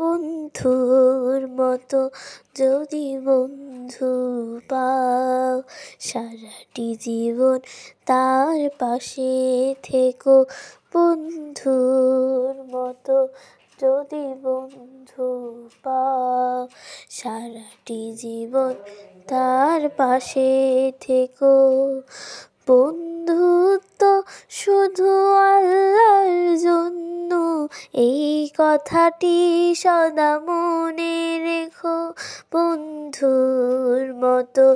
বন্ধুর মতো যদি বন্ধু পাও, সারাটি জীবন তার পাশে থেকো। বন্ধুর মতো যদি বন্ধু পাও, সারাটি জীবন তার পাশে থেকো। বন্ধুত্ব শুধু আল্লাহর জন্য, এই কথাটি সদা মনে রেখো। বন্ধুর মতো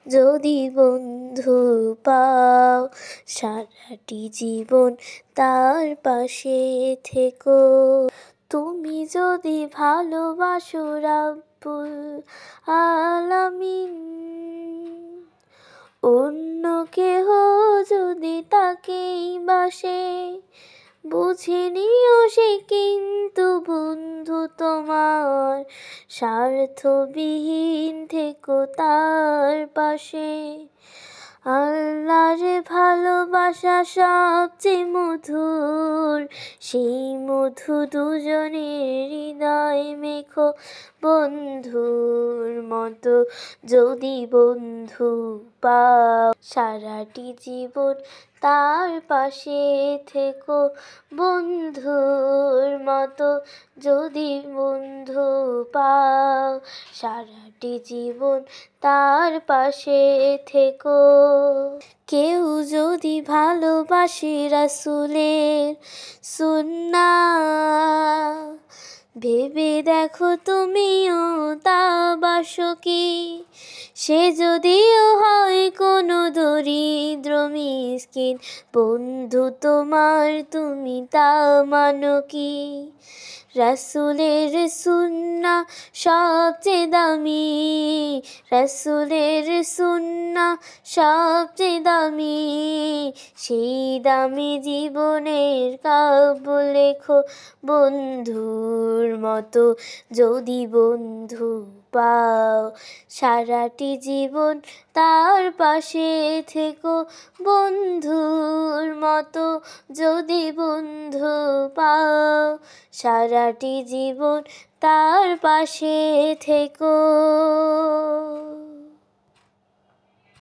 যদি বন্ধু পাও, সারাটি জীবন তার পাশে থেকো। তুমি যদি ভালোবাসো রাব্বুল আলামিন, অন্য কেহ যদি তাকেই বাসে, বুঝে নিও সে কিন্তু বন্ধু তোমার, স্বার্থবিহীন থেকো তার পাশে। আল্লাহর ভালোবাসা সবচেয়ে মধুর, সেই মধু দুজনের হৃদয় মেখো। বন্ধুর মতো যদি বন্ধু পাও, সারাটি জীবন তার পাশে থেকো। বন্ধুর মতো যদি বন্ধু পাও, সারাটি জীবন তার পাশে থেকো। কেউ যদি ভালোবাসে রাসূলের সুন্নাহ, ভেবে দেখো তুমিও তা বাসো কি? সে যদিও হয় কোনো দরিদ্র মিসকিন, বন্ধু তোমার তুমি তা মানো কি? রাসূলের সুন্নাহ সবচেয়ে দামি, রাসূলের সুন্নাহ সবচেয়ে দামি, সেই দামি জীবনের কাব্য লেখো। বন্ধুর মতো যদি বন্ধু পাও, সারাটি জীবন তার পাশে থেকো। বন্ধুর মতো যদি বন্ধু পাও, সারাটি জীবন তার পাশে থেকো।